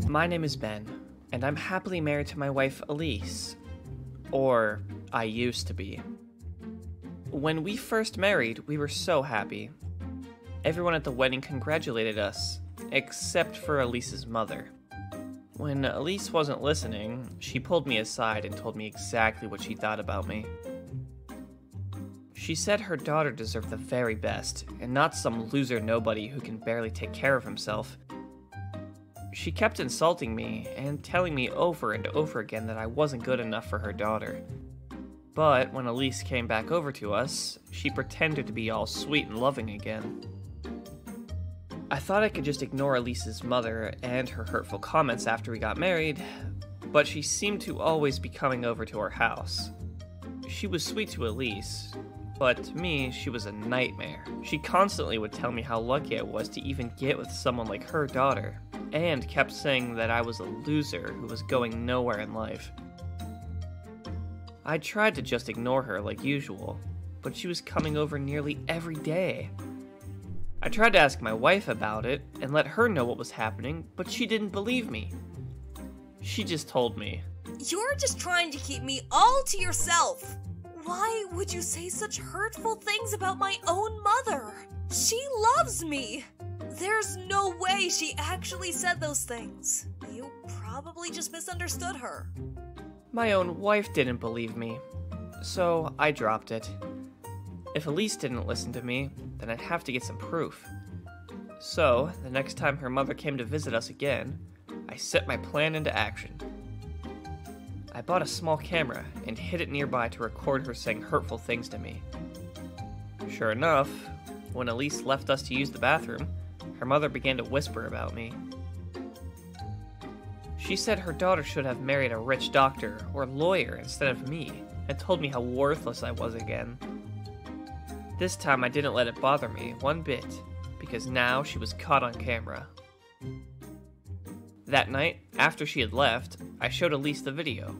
My name is Ben, and I'm happily married to my wife Elise. Or, I used to be. When we first married, we were so happy. Everyone at the wedding congratulated us, except for Elise's mother. When Elise wasn't listening, she pulled me aside and told me exactly what she thought about me. She said her daughter deserved the very best, and not some loser nobody who can barely take care of himself. She kept insulting me and telling me over and over again that I wasn't good enough for her daughter. But when Elise came back over to us, she pretended to be all sweet and loving again. I thought I could just ignore Elise's mother and her hurtful comments after we got married, but she seemed to always be coming over to our house. She was sweet to Elise, but to me, she was a nightmare. She constantly would tell me how lucky I was to even get with someone like her daughter, and kept saying that I was a loser who was going nowhere in life. I tried to just ignore her like usual, but she was coming over nearly every day. I tried to ask my wife about it and let her know what was happening, but she didn't believe me. She just told me, "You're just trying to keep me all to yourself. Why would you say such hurtful things about my own mother? She loves me. There's no way she actually said those things. You probably just misunderstood her." My own wife didn't believe me, so I dropped it. If Elise didn't listen to me, then I'd have to get some proof. So, the next time her mother came to visit us again, I set my plan into action. I bought a small camera and hid it nearby to record her saying hurtful things to me. Sure enough, when Elise left us to use the bathroom, her mother began to whisper about me. She said her daughter should have married a rich doctor or lawyer instead of me, and told me how worthless I was again. This time I didn't let it bother me one bit, because now she was caught on camera. That night, after she had left, I showed Elise the video.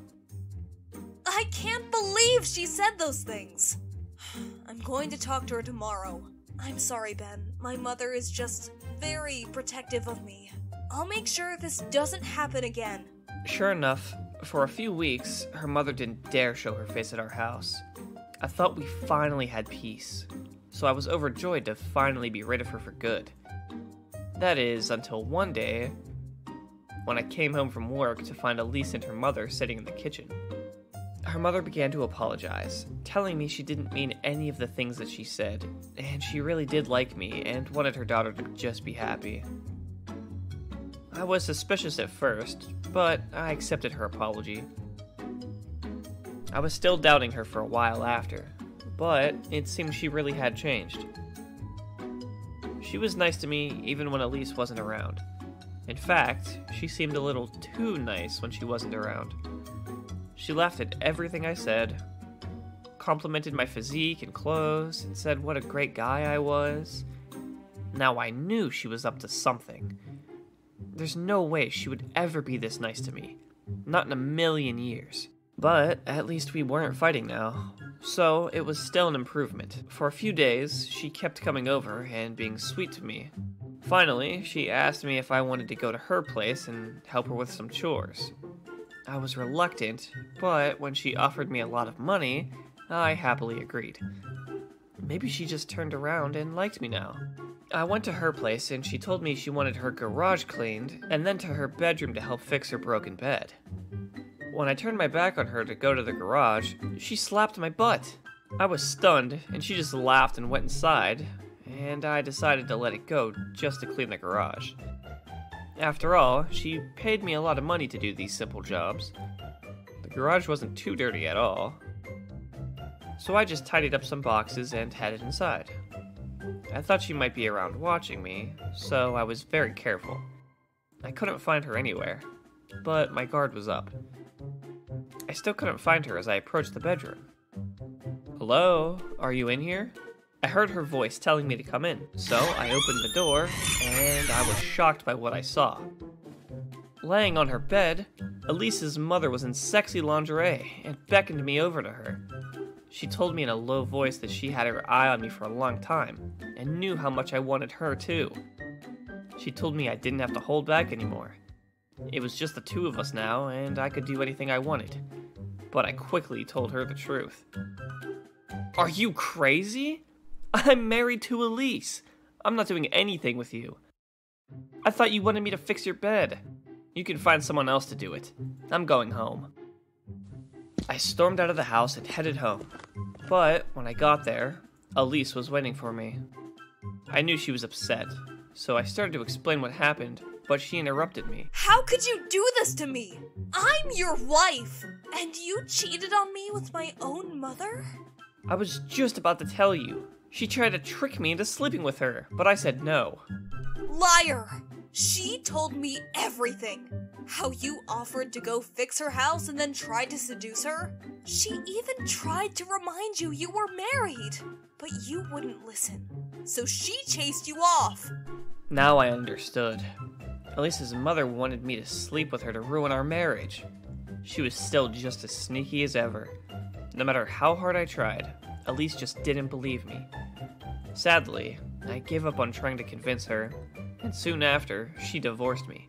I can't believe she said those things. I'm going to talk to her tomorrow. I'm sorry, Ben. My mother is just very protective of me. I'll make sure this doesn't happen again. Sure enough, for a few weeks, her mother didn't dare show her face at our house. I thought we finally had peace, so I was overjoyed to finally be rid of her for good. That is, until one day, when I came home from work to find Elise and her mother sitting in the kitchen. Her mother began to apologize, telling me she didn't mean any of the things that she said, and she really did like me and wanted her daughter to just be happy. I was suspicious at first, but I accepted her apology. I was still doubting her for a while after, but it seemed she really had changed. She was nice to me even when Elise wasn't around. In fact, she seemed a little too nice when she wasn't around. She laughed at everything I said, complimented my physique and clothes, and said what a great guy I was. Now I knew she was up to something. There's no way she would ever be this nice to me. Not in a million years. But at least we weren't fighting now, so it was still an improvement. For a few days, she kept coming over and being sweet to me. Finally, she asked me if I wanted to go to her place and help her with some chores. I was reluctant, but when she offered me a lot of money, I happily agreed. Maybe she just turned around and liked me now. I went to her place and she told me she wanted her garage cleaned and then to her bedroom to help fix her broken bed. When I turned my back on her to go to the garage, she slapped my butt. I was stunned, and she just laughed and went inside, and I decided to let it go just to clean the garage. After all, she paid me a lot of money to do these simple jobs. The garage wasn't too dirty at all, so I just tidied up some boxes and headed inside. I thought she might be around watching me, so I was very careful. I couldn't find her anywhere, but my guard was up. I still couldn't find her as I approached the bedroom. "Hello, are you in here?" I heard her voice telling me to come in, so I opened the door, and I was shocked by what I saw. Laying on her bed, Elise's mother was in sexy lingerie and beckoned me over to her. She told me in a low voice that she had her eye on me for a long time, and knew how much I wanted her too. She told me I didn't have to hold back anymore, It was just the two of us now, and I could do anything I wanted. But I quickly told her the truth. Are you crazy? I'm married to Elise. I'm not doing anything with you. I thought you wanted me to fix your bed. You can find someone else to do it. I'm going home. I stormed out of the house and headed home. But when I got there, Elise was waiting for me. I knew she was upset, so I started to explain what happened, but she interrupted me. How could you do this to me? I'm your wife, and you cheated on me with my own mother? I was just about to tell you. She tried to trick me into sleeping with her, but I said no. Liar! She told me everything. How you offered to go fix her house and then tried to seduce her. She even tried to remind you you were married, but you wouldn't listen. So she chased you off. Now I understood. Elise's mother wanted me to sleep with her to ruin our marriage. She was still just as sneaky as ever. No matter how hard I tried, Elise just didn't believe me. Sadly, I gave up on trying to convince her, and soon after, she divorced me.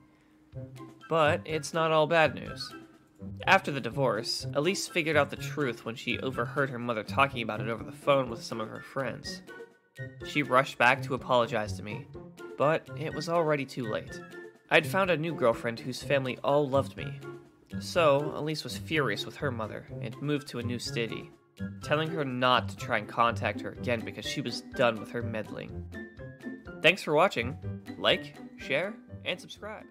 But it's not all bad news. After the divorce, Elise figured out the truth when she overheard her mother talking about it over the phone with some of her friends. She rushed back to apologize to me, but it was already too late. I'd found a new girlfriend whose family all loved me. So, Elise was furious with her mother and moved to a new city, telling her not to try and contact her again because she was done with her meddling. Thanks for watching. Like, share, and subscribe.